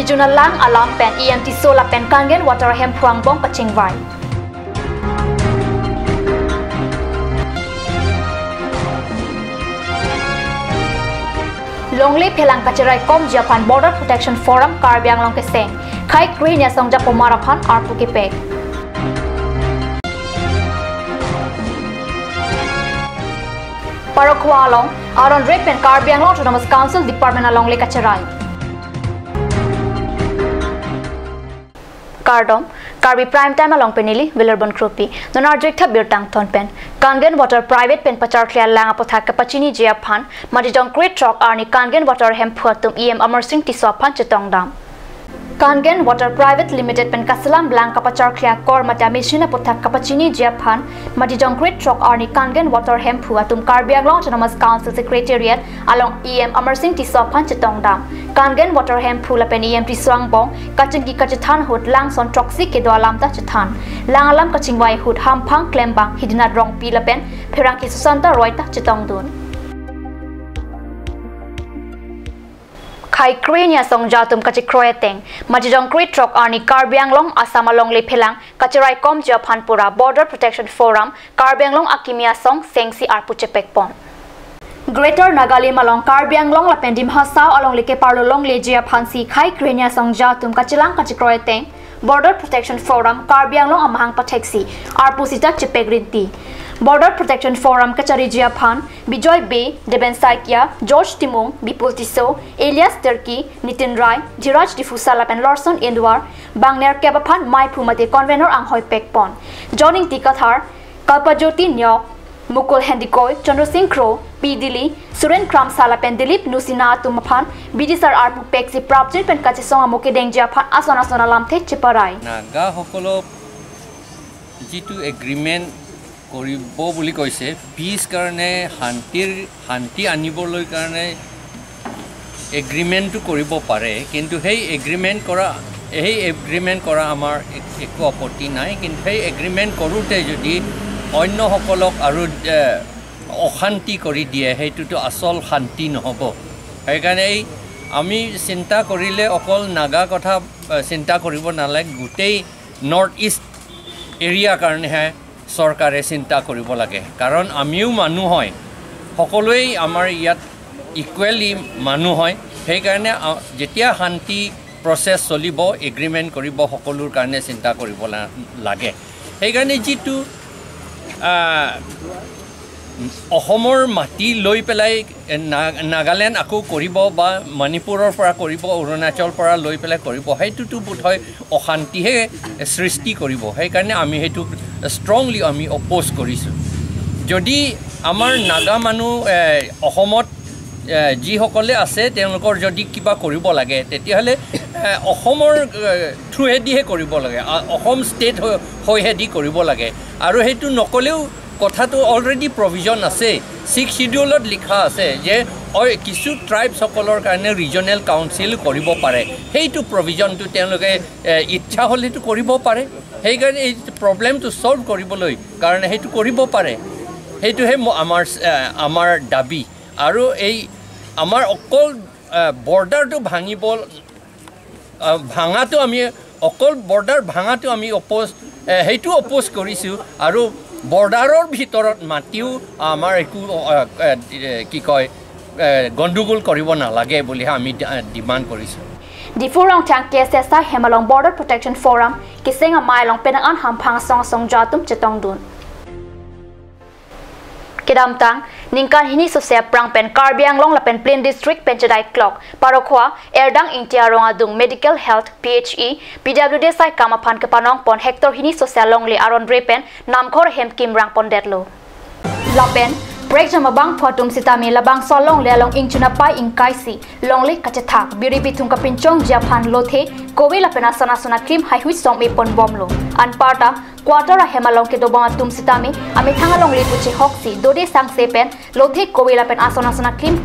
Majijuna lang alam pen EMT sola pen kangen water hem phuang bong kaching vai. Longley phelang kachirai kom Japan Border Protection Forum Karbi anglong ke seng khai Korea songja pomarapan arpu ke pek. Parokwa along aron rep pen Karbi anglong Autonomous Council Department along le kachirai. Kardom Karbi prime time along penili Villarban Krupi Donarjek tha birtang thon pen Kangen water private pen pachar khlia lang apothak kapachini jia phan madijong great truck arni Kangen water hem phuatum em amersing tiswa phan chetong dam Kangen water private limited pen kasalam blank kapachar khlia kor mata machine apothak kapachini jia phan madijong great truck arni Kangen water hem phuatum Karbi Anglong Autonomous Council Secretariat along em amersing tiswa phan chetong dam Kangen water hem phula pen em tiswang bong kaching ki kachathan hut lang son toxic ke doalam ta chathan lang alam kaching wai hut ham phang klembang hidina rong pi la pen pherang ki susanta roita chetong dun khai Korea songja tum kachi kroeteng majidong great truck arni Karbi Anglong Assam along le phelang kachirai kom Japan pura Border Protection Forum Karbi Anglong akimia song sengsi arpu chepek pon Greater Nagalim along Karbi Anglong la pendim hasao along leke parlo long lejia phansi khai Korea songja tum kachilang kachikroeteng Border Protection Forum Karbi Anglong amahang patheksi arpu sita chepek rinti Border Protection Forum Kachari Japan, Bijoy Bay, Deben Saikia, George Timung, Bipul Tiso, Elias Turkey, Nitin Rai, Jiraj Difusala and Lawson Indwar, Bangner Kebapan, Mai Pumate Convenor Ang Hoi Pekpon, Joining Tikathar, Kalpajoti Nyok, Mukul Hendikoy, Chandra Singh Kro, P. Dili, Suren Kram Salapen Dilip, Nusina Tumapan, Bidisar Arpu Pexi Prapjit Pen Kachisong Amuke Deng Japan, Asona Sonalamte Chiparai. Naga Hokolo G2 Agreement কৰিব বুলি কৈছে piece কাৰণে শান্তি আনিবলৈ কাৰণে এগ্ৰিমেন্টটো কৰিব পাৰে কিন্তু সেই এগ্ৰিমেন্ট কৰা আমাৰ একো আপত্তি নাই কিন্তু সেই এগ্ৰিমেন্ট কৰোতে যদি অন্য সকলক আৰু অশান্তি কৰি দিয়ে হেতুটো আসল শান্তি নহব সেইকাৰণে আমি চিন্তা কৰিলে অকল নাগা কথা চিন্তা কৰিব নালাগে গোটেই নৰ্থ ইষ্ট এৰিয়া কাৰণে সৰকাৰে চিন্তা কৰিব লাগে কাৰণ আমিও মানুহ হয় সকলোই আমাৰ ইয়াত ইকুৱেলি মানুহ হয় সেই কাৰণে যেতিয়া শান্তি প্ৰসেস চলিব এগ্ৰিমেন্ট কৰিব সকলোৰ কাৰণে চিন্তা কৰিব লাগে সেই কাৰণে যেটো অসমৰ মাটি লৈ পেলাই নাগালেণ্ড আকৌ কৰিব বা মণিপুৰৰ পৰা কৰিব অৰুণাচল পৰা লৈ পেলাই কৰিব হেতুটো বোধহয় অশান্তিহে সৃষ্টি কৰিব সেই কাৰণে আমি হেতু স্ট্ৰংলি আমি অপোজ কৰিছো যদি আমাৰ নাগা মানুহ অসমত যি সকলে আছে তেওঁলোকৰ যদি কিবা কৰিব লাগে তেতিয়াহলে অসমৰ থ্ৰুহেদিহে কৰিব লাগে অসম ষ্টেট হৈহেদি কৰিব লাগে আৰু হেতু নকলেও কথাটো অলৰেডি প্ৰভিজন আছে 6 শিডিউলত লিখা আছে যে কিছু ট্ৰাইবছ সকলৰ কাৰণে ৰিজনাল কাউন্সিল কৰিব পাৰে হেইটো প্ৰভিজনটো তেওঁলোকে ইচ্ছা হলেটো কৰিব পাৰে সেই কাৰণে এই প্ৰবলেমটো সলভ কৰিবলৈ কাৰণে হেইটো কৰিব পাৰে হেইটোহে আমাৰ দাবী আৰু এই আমাৰ অকল বৰ্ডাৰটো ভাঙাটো আমি অকল বৰ্ডাৰ ভাঙাটো আমি অপোজ কৰিছো আৰু বৰ্ডাৰৰ ভিতৰত মাটিও আমাৰ একো কি কয় গণ্ডগোল কৰিব নালাগে বুলি আমি ডিমান্ড কৰিছো Difurang Tang KSSI Hemalong Border Protection Forum Kisenga Mailong Penangan Hampang Song Jatum Chetong Dun Kedam Tang Ningkan Hini Sosea Prang Pen Karbi Anglong Lapen Plain District Penchadai Clock Parokwa Erdang Intiarong Adung Medical Health PHE PWDSI Kamapan Kepanong Pon Hector Hini Sosea Longley Aron Repen Namkhor Hem Kim Rang Pon Detlo Lapen Break jama bang photum sitami labang solong lelong ingchuna pai ingkaisi longle kachathak biri bitung kapinchong Japan lothe kowe lapena sana sona krim hai hui som me pon bomlo anparta quarter a hemalong ke dobang tum sitami ami thangalong li puche hoksi dode sang sepen lothe kowe lapen asona sona krim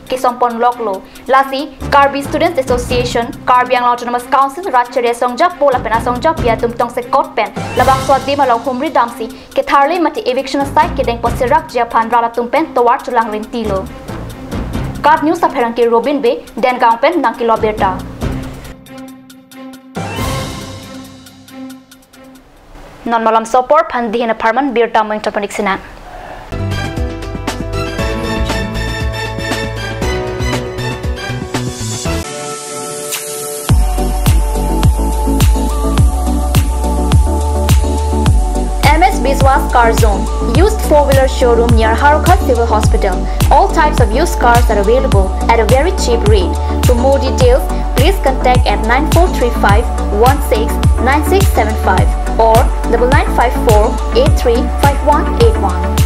ke sompon loklo lasi Karbi Students Association Karbi Anglong Autonomous Council Rachare songja pola pena songja pia tum tong se kot pen labang swadi malong humri damsi ke tharle mati eviction site ke deng posirak Japan rala tumpen towar tulang rintilo Kat News sa Perangki Robin Bay Den Gangpen Nangkilo Berta non malam sopor phan dihin apartment bir tamang topanik sinan Biswas Car Zone, used four-wheeler showroom near Harukat Civil Hospital. All types of used cars are available at a very cheap rate. For more details, please contact at 9435 169675 or 9954 835181.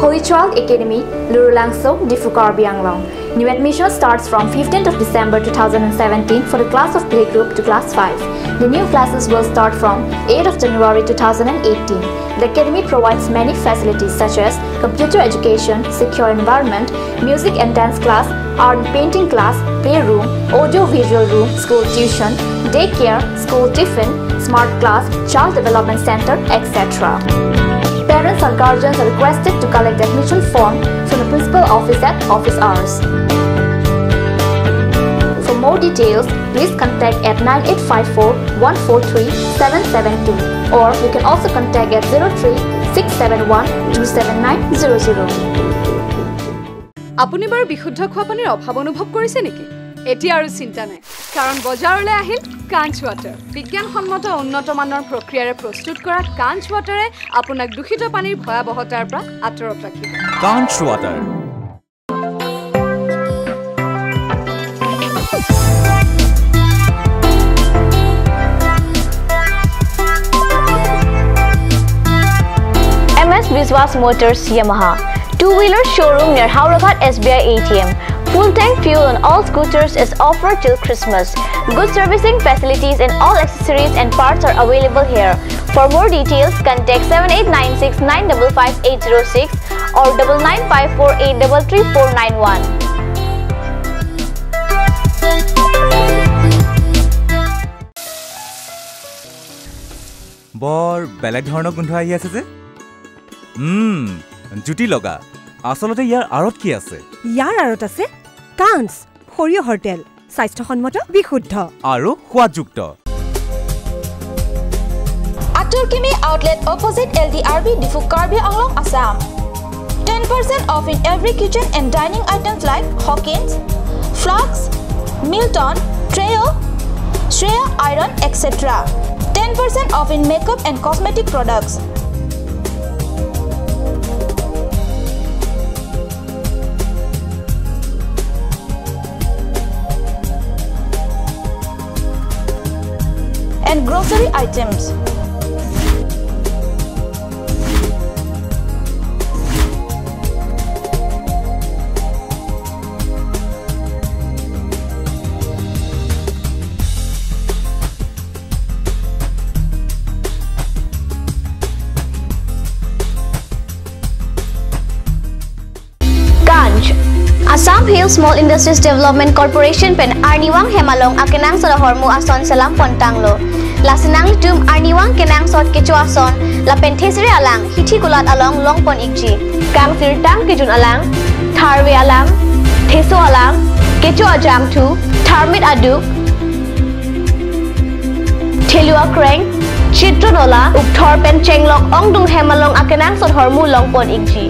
Holy Child Academy, Lurulangso, Difu Karbi Anglong. New admission starts from 15th of December 2017 for the class of playgroup to class 5. The new classes will start from 8th of January 2018. The academy provides many facilities such as computer education, secure environment, music and dance class, art and painting class, playroom, audio-visual room, school tuition, daycare, school tiffin, smart class, child development center, etc. Parents or guardians are requested to collect the admission form from the principal office at office hours. For more details, please contact at 9854 143 772 or you can also contact at 03 671 27900. আপুনি বাৰু বিশুদ্ধ খোৱা পানীৰ অভাৱ অনুভৱ কৰিছে নেকি? এতিয়া আৰু চিন্তা নাই কাৰণ বজাৰলৈ আহিল কাঞ্চ ৱাটাৰ বিজ্ঞানসন্মত উন্নত মানৰ প্ৰক্ৰিয়াৰে প্ৰস্তুত কৰা কাঞ্চ ৱাটাৰে আপোনাক দূষিত পানীৰ ভয়াবহতাৰ পৰা আঁতৰত ৰাখিব কাঞ্চ water MS Biswas Motors Yamaha two-wheeler showroom near Hauragat SBI ATM. Full tank fuel on all scooters is offered till Christmas. Good servicing facilities and all accessories and parts are available here. For more details, contact 7896 955 806 or 9954 833 491. বৰ বেলেগ ধৰণৰ গোন্ধ আহি আছে যে জুটি লগা আসলতে ইয়াৰ আৰত কি আছে ইয়াৰ আৰত আছে কাঞ্চ সৰিয়হৰ তেল স্বাস্থ্যসন্মত বিশুদ্ধ আৰু সোৱাদযুক্ত Aturkimi outlet opposite LDRB Difu Karbi Anglong Assam 10% off in every kitchen and dining items like Hawkins, Flax, Milton, Treo, Shreya Iron, etc. 10% off in makeup and cosmetic products. And grocery items. Assam Hill Small Industries Development Corporation pen Arniwang Hemalong akenang sa hormu ason salam pontanglo. Lasinang litum Arniwang kenang sot kecu ason la penthesire alang hithi kulat along longpon ikji. Kang sirtang kijun alang tharwe alang theso alang kecu ajam thu tharmit aduk thelua kreng chitronola ukthor pen chenglok ongdung Hemalong akenang sot hormu longpon ikji.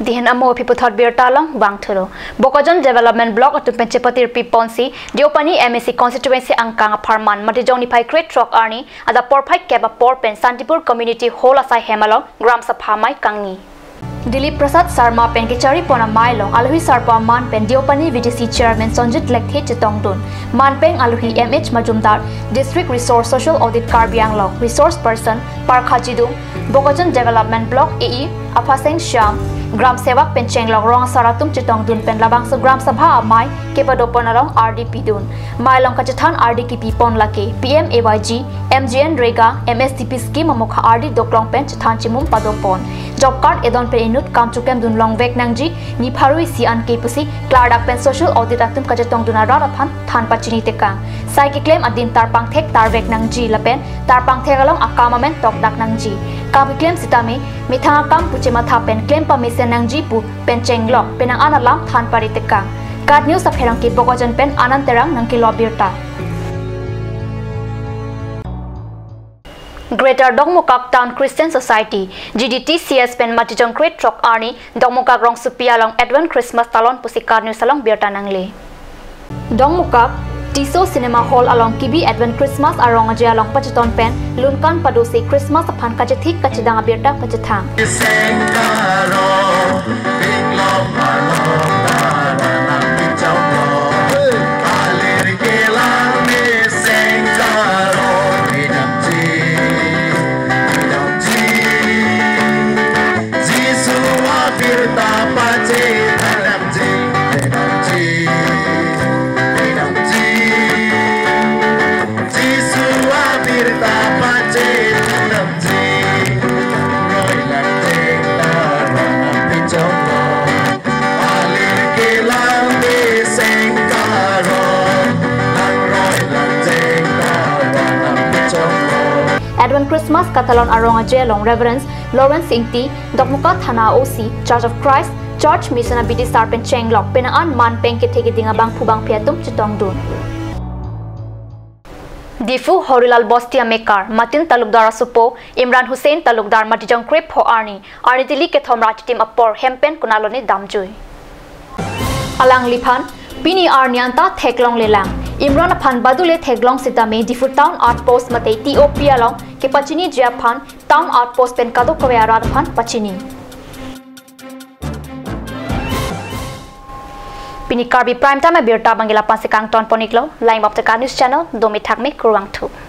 Dihen amo piputhot birtalong bangthuro Bokojon Development Block atu penchepatir piponsi diopani MSC constituency angkang aparman matijong nipai crate truck arni ada porphai keba porpen Santipur community hall asai Hemalong gram sabha mai kangni Dilip Prasad Sarma pen kichari pona mailong aluhi sarpa man pen diopani VDC chairman Sonjit Lekhe Chitongdun manpeng aluhi MH Majumdar District Resource Social Audit Karbi Anglong resource person Parkhajidum Bokojon Development Block AE Afaseng Sham Gram Sevak pen chenglong rong saratum Chitongdun pen labang sa gram sabha mai kepadoponarong RDP dun mailong kachathan RDKP pon lake PMAYG MGN Rega MSDP scheme amukha RD doklong pen chathan chimum padopon job card edon pe inut kam chukem dun long vek nangji ni pharui si an ke pusi klar dak pen social audit atum ka jetong duna ra phan than pachini te kang sai ki claim adin tar pang thek tar vek nangji lapen tar pang thek along akama men tok dak nangji ka bi claim sitame mithanga kam puchema tha pen claim permission nangji pu pen chenglok penang analam than pari te kang kad news sa pherang ki bogojan pen ananterang nang ki lobirta Greater Dongmukak Town Christian Society GDTCS pen matijong create trok arni Dongmukak rong supia long Advent Christmas talon pusikar news along birta nangle Dongmukak Tiso Cinema Hall along Kibi Advent Christmas arong aja along pachiton pen lunkan padosi Christmas aphan kachethi kachidang birta pachithang Advent Christmas Catalan Aronga Jelong Reverence Lawrence Ingti Dokmuka Thana OC Church of Christ Church Mission Abidi Sarpen Chenglok Penaan Man Pengke Tegi Dinga Bang Pubang Piatum Chitong Dun Difu Horilal Bostia Mekar Matin Talukdar Supo Imran Hussein Talukdar Matijong Krep Ho Arni Dili Kethom Rachitim Apor Hempen Kunaloni Damjoy Alang Lipan Pini Arnianta Theklong Lelang Imran Aphan Badule Theglong Sitame Difu Town Art Post Matei TOP along ke Pachini Japan Town Art Post Pen Kado Kawara Aphan Pachini Pini Karbi Prime Time Birta Bangila Pansikang Ton Poniklo Line of the News Channel Domi Thakme Kurwang 2